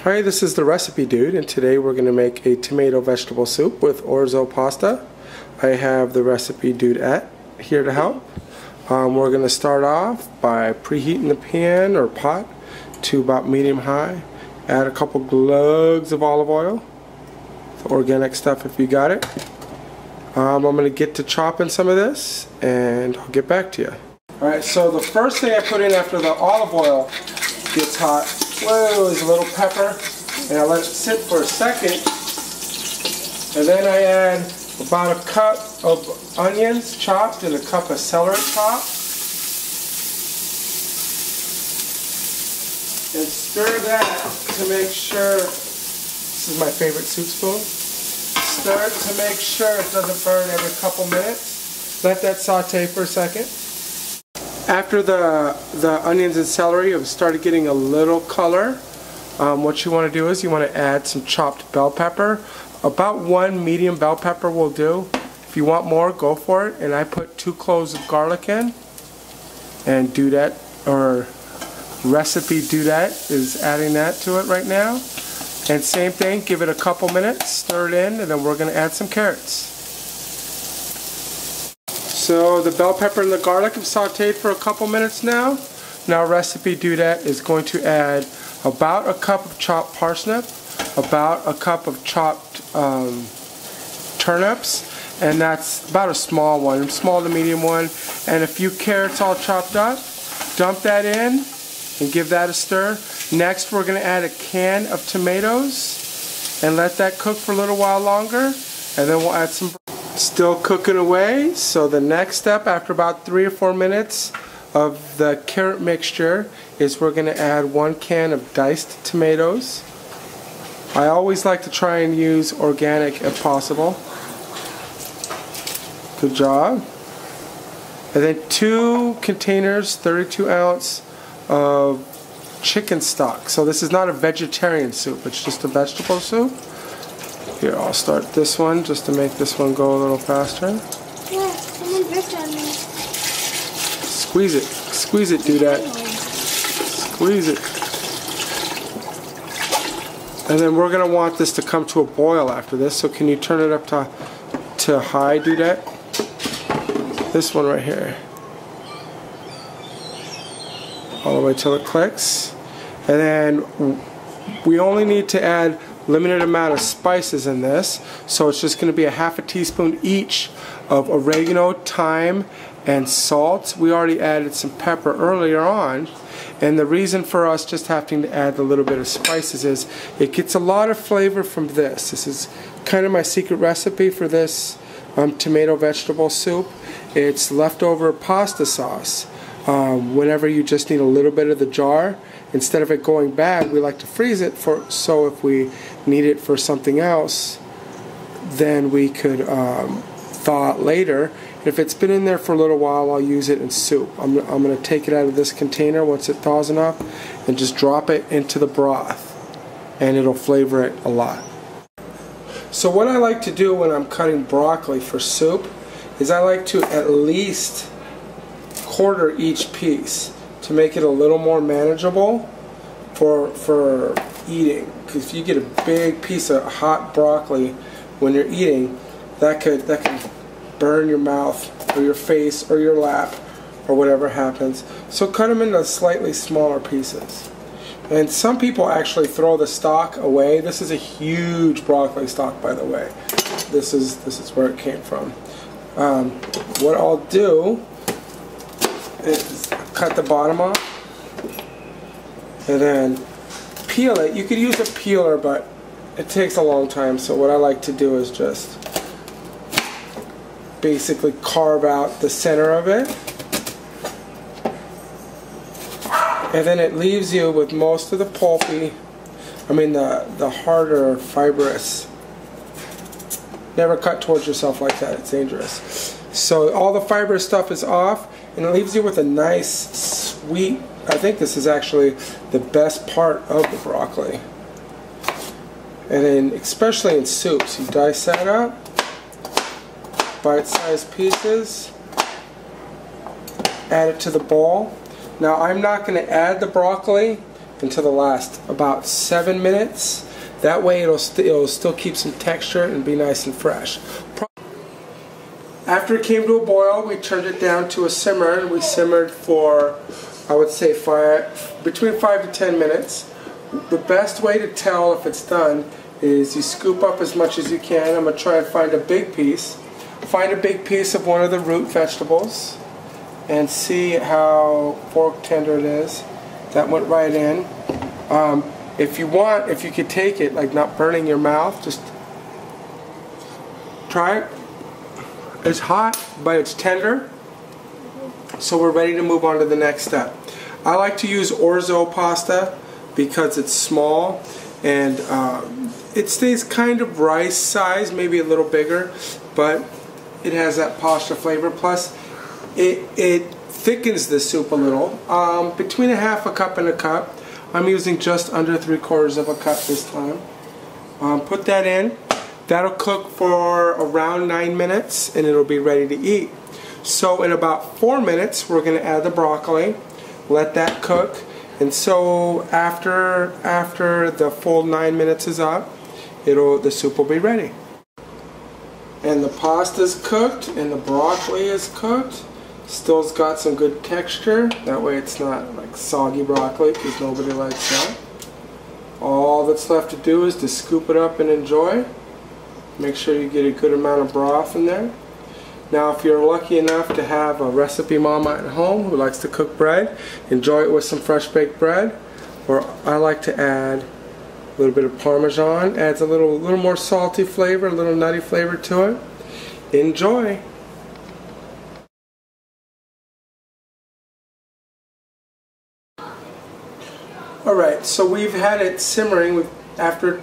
Hi, this is the Recipe Dude, and today we're going to make a tomato vegetable soup with orzo pasta. I have the Recipe Dude here to help. We're going to start off by preheating the pan or pot to about medium high. Add a couple glugs of olive oil, the organic stuff if you got it. I'm going to get to chopping some of this and I'll get back to you. Alright, so the first thing I put in after the olive oil gets hot is a little pepper, and I let it sit for a second, and then I add about a cup of onions chopped and a cup of celery chopped, and stir that to make sure, this is my favorite soup spoon, stir it to make sure it doesn't burn every couple minutes. Let that saute for a second. After the onions and celery have started getting a little color, what you want to do is you want to add some chopped bell pepper. About one medium bell pepper will do. If you want more, go for it. And I put 2 cloves of garlic in. And Dudette, or Recipe Dudette, is adding that to it right now. And same thing, give it a couple minutes, stir it in, and then we're going to add some carrots. So the bell pepper and the garlic have sauteed for a couple minutes now. Now Recipe Dudette is going to add about a cup of chopped parsnip, about a cup of chopped turnips, and that's about a small one, small to medium one, and a few carrots all chopped up. Dump that in and give that a stir. Next we're going to add a can of tomatoes and let that cook for a little while longer, and then we'll add some. Still cooking away, so the next step after about 3 or 4 minutes of the carrot mixture is we're going to add 1 can of diced tomatoes. I always like to try and use organic if possible. Good job. And then 2 containers, 32 ounce of chicken stock. So this is not a vegetarian soup, it's just a vegetable soup. Here, I'll start this one just to make this one go a little faster. Yeah, someone dripped on me. Squeeze it, do that. Squeeze it. And then we're going to want this to come to a boil after this, so can you turn it up to high, do that? This one right here. All the way till it clicks. And then we only need to add limited amount of spices in this, so it's just going to be a ½ teaspoon each of oregano, thyme, and salt. We already added some pepper earlier on, and the reason for us just having to add a little bit of spices is it gets a lot of flavor from this. This is kind of my secret recipe for this tomato vegetable soup. It's leftover pasta sauce. Whenever you just need a little bit of the jar, instead of it going bad, we like to freeze it so if we need it for something else, then we could thaw it later. If it's been in there for a little while, I'll use it in soup. I'm going to take it out of this container once it thaws enough and just drop it into the broth, and it'll flavor it a lot. So what I like to do when I'm cutting broccoli for soup is I like to at least quarter each piece to make it a little more manageable for eating. Because if you get a big piece of hot broccoli when you're eating, that could burn your mouth or your face or your lap or whatever happens. So cut them into slightly smaller pieces. And some people actually throw the stalk away. This is a huge broccoli stalk, by the way. This is where it came from. What I'll do is cut the bottom off and then peel it. You could use a peeler, but it takes a long time, so what I like to do is just basically carve out the center of it, and then it leaves you with most of the pulpy, the harder fibrous. Never cut towards yourself like that, it's dangerous. So all the fibrous stuff is off, and it leaves you with a nice, sweet, I think this is actually the best part of the broccoli. And then, especially in soups, you dice that up, bite-sized pieces, add it to the bowl. Now I'm not going to add the broccoli until the last about 7 minutes. That way it'll still keep some texture and be nice and fresh. After it came to a boil, we turned it down to a simmer, and we simmered for, I would say, between 5 to 10 minutes. The best way to tell if it's done is you scoop up as much as you can. I'm going to try and find a big piece. Find a big piece of one of the root vegetables and see how fork tender it is. That went right in. If you could take it, like not burning your mouth, just try it. It's hot, but it's tender. So we're ready to move on to the next step. I like to use Orzo pasta because it's small and it stays kind of rice size, maybe a little bigger, but it has that pasta flavor. Plus, it thickens the soup a little. Between a half a cup and a cup. I'm using just under 3/4 of a cup this time. Put that in. That'll cook for around 9 minutes and it'll be ready to eat. So in about 4 minutes we're going to add the broccoli, let that cook, and so after the full 9 minutes is up, the soup will be ready. And the pasta's cooked and the broccoli is cooked. Still's got some good texture. That way it's not like soggy broccoli because nobody likes that. All that's left to do is to scoop it up and enjoy. Make sure you get a good amount of broth in there. Now if you're lucky enough to have a recipe mama at home who likes to cook bread, enjoy it with some fresh baked bread. Or I like to add a little bit of Parmesan. Adds a little more salty flavor, a little nutty flavor to it. Enjoy! Alright, so we've had it simmering after